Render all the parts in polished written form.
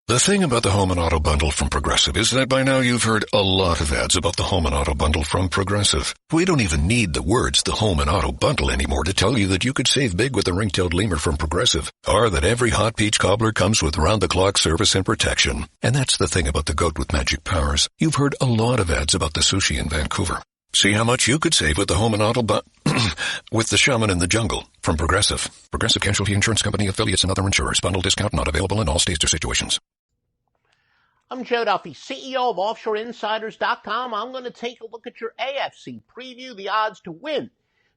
The thing about the Home and Auto Bundle from Progressive is that by now you've heard a lot of ads about the Home and Auto Bundle from Progressive. We don't even need the words the Home and Auto Bundle anymore to tell you that you could save big with the ring-tailed lemur from Progressive, or that every hot peach cobbler comes with round-the-clock service and protection. And that's the thing about the goat with magic powers. You've heard a lot of ads about the sushi in Vancouver. See how much you could save with the Home and Auto with the Shaman in the Jungle from Progressive. Progressive Casualty Insurance Company, affiliates, and other insurers. Bundle discount not available in all states or situations. I'm Joe Duffy, CEO of OffshoreInsiders.com. I'm going to take a look at your AFC preview, the odds to win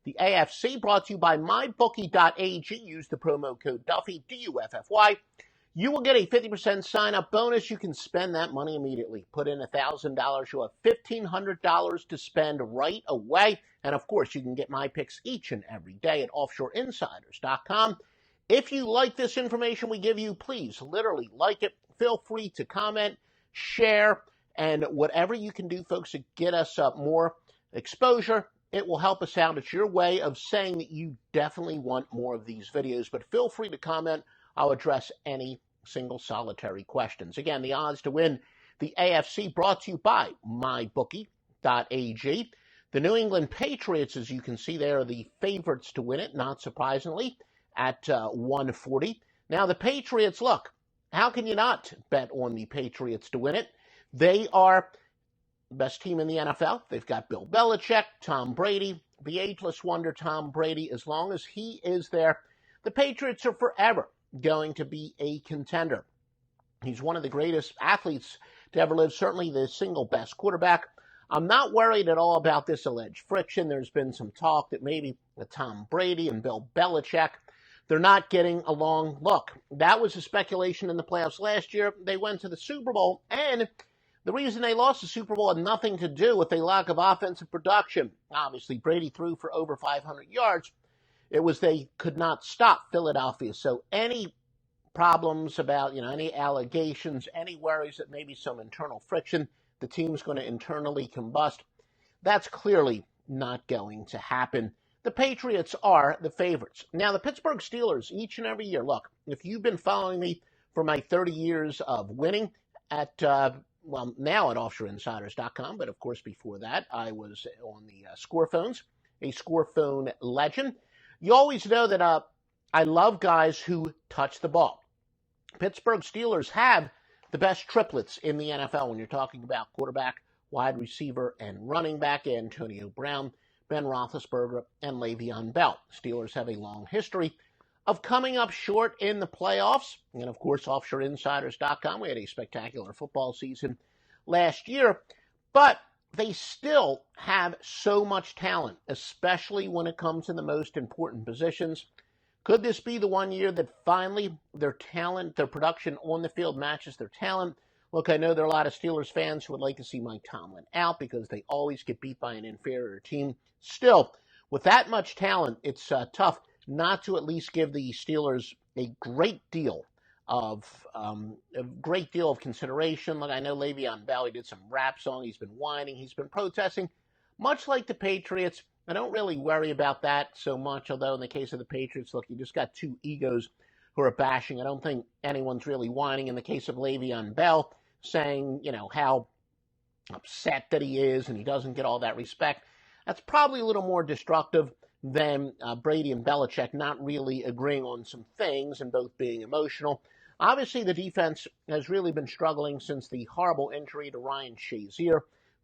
the AFC, brought to you by MyBookie.ag. Use the promo code Duffy, D-U-F-F-Y. You will get a 50% sign-up bonus. You can spend that money immediately. Put in $1,000. You'll have $1,500 to spend right away. And, of course, you can get my picks each and every day at OffshoreInsiders.com. If you like this information we give you, please literally like it. Feel free to comment, share, and whatever you can do, folks, to get us more exposure. It will help us out. It's your way of saying that you definitely want more of these videos. But feel free to comment. I'll address any single solitary questions. Again, the odds to win the AFC brought to you by MyBookie.ag. The New England Patriots, as you can see there, are the favorites to win it, not surprisingly, at 140. Now, the Patriots, look, how can you not bet on the Patriots to win it? They are the best team in the NFL. They've got Bill Belichick, Tom Brady, the ageless wonder Tom Brady. As long as he is there, the Patriots are forever going to be a contender. He's one of the greatest athletes to ever live, certainly the single best quarterback. I'm not worried at all about this alleged friction. There's been some talk that maybe with Tom Brady and Bill Belichick, they're not getting along. Look, that was a speculation in the playoffs last year. They went to the Super Bowl, and the reason they lost the Super Bowl had nothing to do with a lack of offensive production. Obviously, Brady threw for over 500 yards. It was they could not stop Philadelphia. So any problems about, any allegations, any worries that maybe some internal friction, the team's going to internally combust, that's clearly not going to happen. The Patriots are the favorites. Now, the Pittsburgh Steelers, each and every year, look, if you've been following me for my 30 years of winning at, now at OffshoreInsiders.com, but of course before that, I was on the score phones, a score phone legend. You always know that I love guys who touch the ball. Pittsburgh Steelers have the best triplets in the NFL when you're talking about quarterback, wide receiver, and running back. Antonio Brown, Ben Roethlisberger, and Le'Veon Bell. Steelers have a long history of coming up short in the playoffs. And, of course, OffshoreInsiders.com, we had a spectacular football season last year. But they still have so much talent, especially when it comes to the most important positions. Could this be the one year that finally their talent, their production on the field matches their talent? Look, I know there are a lot of Steelers fans who would like to see Mike Tomlin out because they always get beat by an inferior team. Still, with that much talent, it's tough not to at least give the Steelers a great deal of consideration. Look, I know Le'Veon Bell, he did some rap song. He's been whining. He's been protesting. Much like the Patriots, I don't really worry about that so much, although in the case of the Patriots, look, you just got two egos who are bashing. I don't think anyone's really whining. In the case of Le'Veon Bell, saying, how upset that he is and he doesn't get all that respect, that's probably a little more destructive than Brady and Belichick not really agreeing on some things and both being emotional. Obviously, the defense has really been struggling since the horrible injury to Ryan Shazier.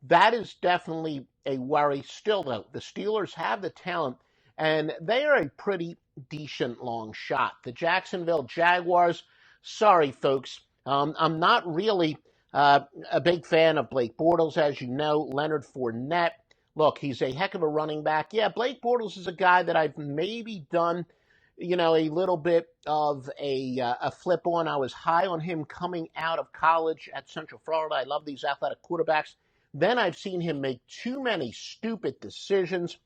That is definitely a worry. Still, though, the Steelers have the talent, and they are a pretty decent long shot. The Jacksonville Jaguars, sorry, folks, I'm not really a big fan of Blake Bortles, as you know. Leonard Fournette, look, he's a heck of a running back. Yeah, Blake Bortles is a guy that I've maybe done, a little bit of a flip on. I was high on him coming out of college at Central Florida. I love these athletic quarterbacks. Then I've seen him make too many stupid decisions.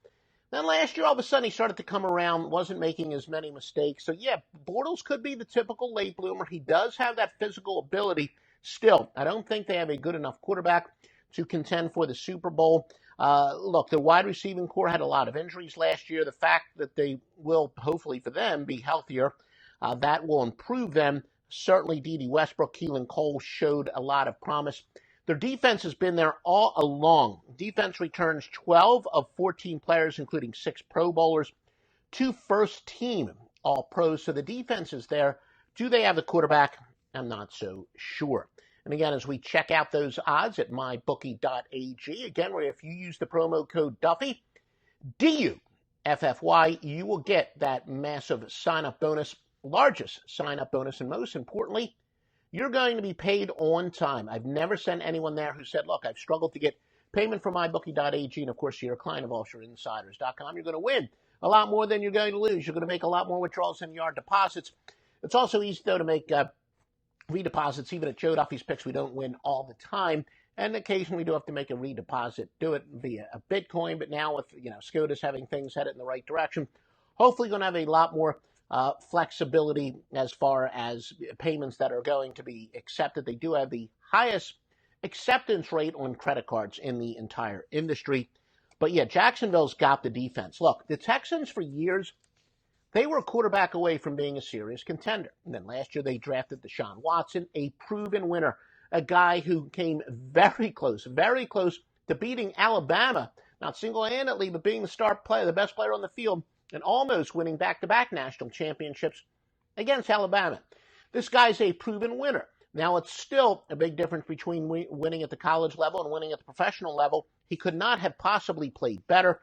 Then last year, all of a sudden, he started to come around, wasn't making as many mistakes. So, yeah, Bortles could be the typical late bloomer. He does have that physical ability. Still, I don't think they have a good enough quarterback to contend for the Super Bowl. Look, the wide receiving core had a lot of injuries last year. The fact that they will, hopefully for them, be healthier, that will improve them. Certainly, Dede Westbrook, Keelan Cole showed a lot of promise. Their defense has been there all along. Defense returns 12 of 14 players, including 6 Pro Bowlers, 2 first-team All-Pros. So the defense is there. Do they have the quarterback? I'm not so sure. And again, as we check out those odds at mybookie.ag, again, where if you use the promo code Duffy, DUFFY, you will get that massive sign-up bonus, largest sign-up bonus, and most importantly, you're going to be paid on time. I've never sent anyone there who said, look, I've struggled to get payment from mybookie.ag, and of course, you're a client of offshoreinsiders.com. You're going to win a lot more than you're going to lose. You're going to make a lot more withdrawals than you are deposits. It's also easy, though, to make redeposits. Even at Joe Duffy's Picks, we don't win all the time, and occasionally we do have to make a redeposit. Do it via a Bitcoin, but now with SCOTUS having things headed in the right direction, hopefully going to have a lot more flexibility as far as payments that are going to be accepted. They do have the highest acceptance rate on credit cards in the entire industry. But yeah, Jacksonville's got the defense. Look, the Texans for years, they were a quarterback away from being a serious contender. And then last year they drafted Deshaun Watson, a proven winner, a guy who came very close to beating Alabama, not single-handedly, but being the star player, the best player on the field, and almost winning back-to-back national championships against Alabama. This guy's a proven winner. Now, it's still a big difference between winning at the college level and winning at the professional level. He could not have possibly played better.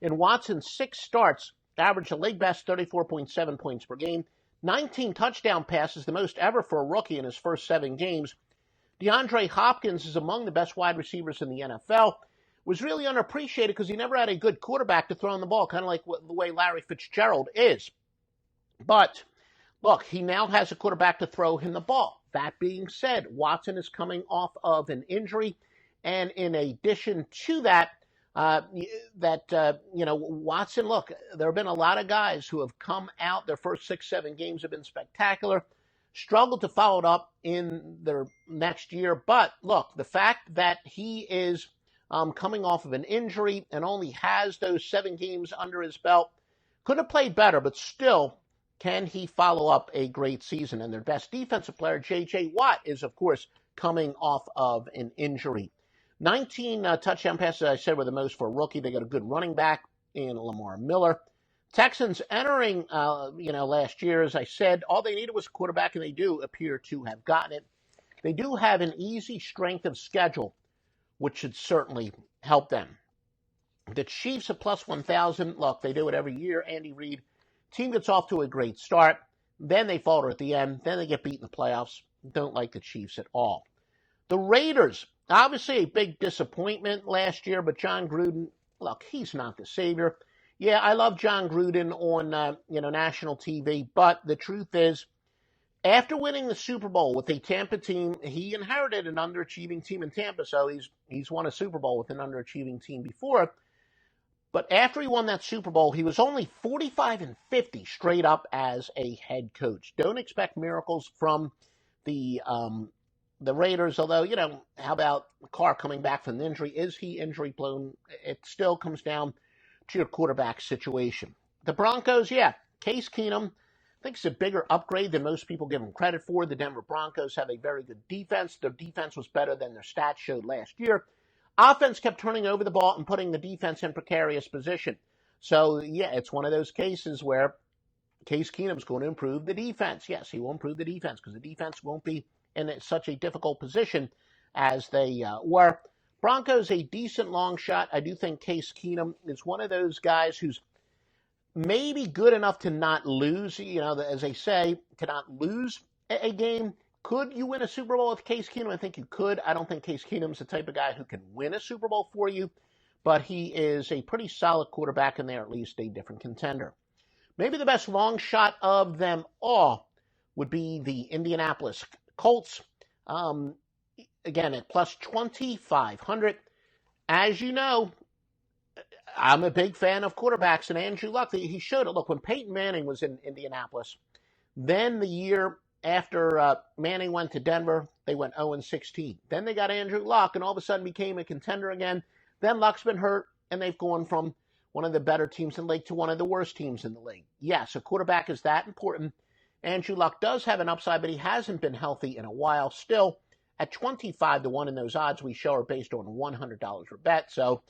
In Watson's 6 starts, averaged a league best 34.7 points per game, 19 touchdown passes, the most ever for a rookie in his first 7 games. DeAndre Hopkins is among the best wide receivers in the NFL. Was really unappreciated because he never had a good quarterback to throw him the ball, kind of like the way Larry Fitzgerald is. But, look, he now has a quarterback to throw him the ball. That being said, Watson is coming off of an injury, and in addition to that, Watson, look, there have been a lot of guys who have come out, their first 6-7 games have been spectacular, struggled to follow it up in their next year. But, look, the fact that he is coming off of an injury and only has those 7 games under his belt, could have played better, but still, can he follow up a great season? And their best defensive player, J.J. Watt, is, of course, coming off of an injury. 19 touchdown passes, I said, were the most for a rookie. They got a good running back in Lamar Miller. Texans entering, last year, as I said, all they needed was a quarterback, and they do appear to have gotten it. They do have an easy strength of schedule, which should certainly help them. The Chiefs at plus 1,000. Look, they do it every year. Andy Reid, team gets off to a great start. Then they falter at the end. Then they get beat in the playoffs. Don't like the Chiefs at all. The Raiders, obviously a big disappointment last year, but John Gruden, look, he's not the savior. Yeah, I love John Gruden on national TV, but the truth is, after winning the Super Bowl with a Tampa team, he inherited an underachieving team in Tampa, so he's won a Super Bowl with an underachieving team before. But after he won that Super Bowl, he was only 45-50 straight up as a head coach. Don't expect miracles from the Raiders, although, how about Carr coming back from the injury? Is he injury prone? It still comes down to your quarterback situation. The Broncos, Case Keenum, I think it's a bigger upgrade than most people give him credit for. The Denver Broncos have a very good defense. Their defense was better than their stats showed last year. Offense kept turning over the ball and putting the defense in precarious position. So, it's one of those cases where Case Keenum's going to improve the defense. Yes, he will improve the defense because the defense won't be in such a difficult position as they were. Broncos, a decent long shot. I do think Case Keenum is one of those guys who's maybe good enough to not lose, as they say, to not lose a game. Could you win a Super Bowl with Case Keenum? I think you could. I don't think Case Keenum's the type of guy who can win a Super Bowl for you, but he is a pretty solid quarterback, and they're at least a different contender. Maybe the best long shot of them all would be the Indianapolis Colts. Again, at plus 2,500. As you know, I'm a big fan of quarterbacks, and Andrew Luck, he showed it. Look, when Peyton Manning was in Indianapolis, then the year after Manning went to Denver, they went 0-16. Then they got Andrew Luck, and all of a sudden became a contender again. Then Luck's been hurt, and they've gone from one of the better teams in the league to one of the worst teams in the league. Yes, a quarterback is that important, Andrew Luck does have an upside, but he hasn't been healthy in a while. Still, at 25-1, and those odds we show are based on $100 per bet. So,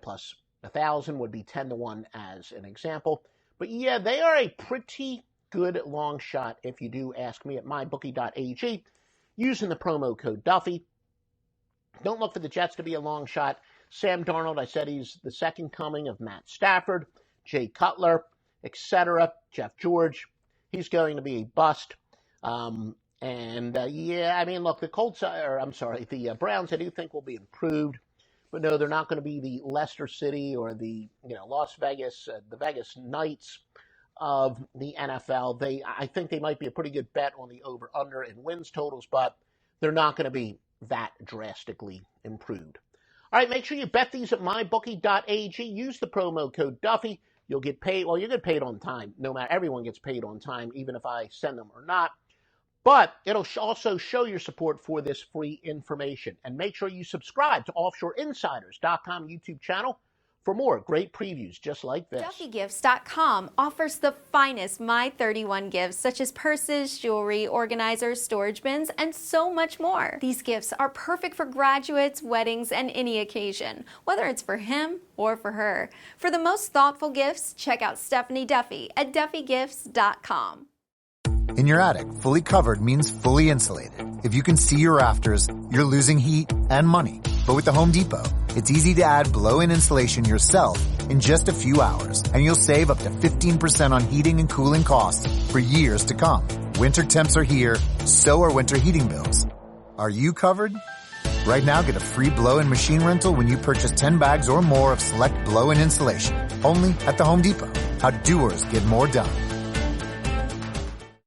plus 1,000 would be 10-1 as an example. But yeah, they are a pretty good long shot if you do ask me at mybookie.ag using the promo code Duffy. Don't look for the Jets to be a long shot. Sam Darnold, I said he's the second coming of Matt Stafford, Jay Cutler, etc. Jeff George, he's going to be a bust. Look, the Browns, I do think will be improved. But no, they're not going to be the Leicester City or the Las Vegas, the Vegas Knights of the NFL. I think they might be a pretty good bet on the over/under in wins totals, but they're not going to be that drastically improved. All right, make sure you bet these at mybookie.ag. Use the promo code Duffy. You'll get paid. Well, you get paid on time. No matter, everyone gets paid on time, even if I send them or not. But it'll also show your support for this free information. And make sure you subscribe to OffshoreInsiders.com YouTube channel for more great previews just like this. DuffyGifts.com offers the finest My 31 gifts, such as purses, jewelry, organizers, storage bins, and so much more. These gifts are perfect for graduates, weddings, and any occasion, whether it's for him or for her. For the most thoughtful gifts, check out Stephanie Duffy at DuffyGifts.com. In your attic, fully covered means fully insulated. If you can see your rafters, you're losing heat and money. But with the Home Depot, it's easy to add blow-in insulation yourself in just a few hours, and you'll save up to 15% on heating and cooling costs for years to come. Winter temps are here, so are winter heating bills. Are you covered? Right now, get a free blow-in machine rental when you purchase 10 bags or more of select blow-in insulation. Only at the Home Depot. How doers get more done.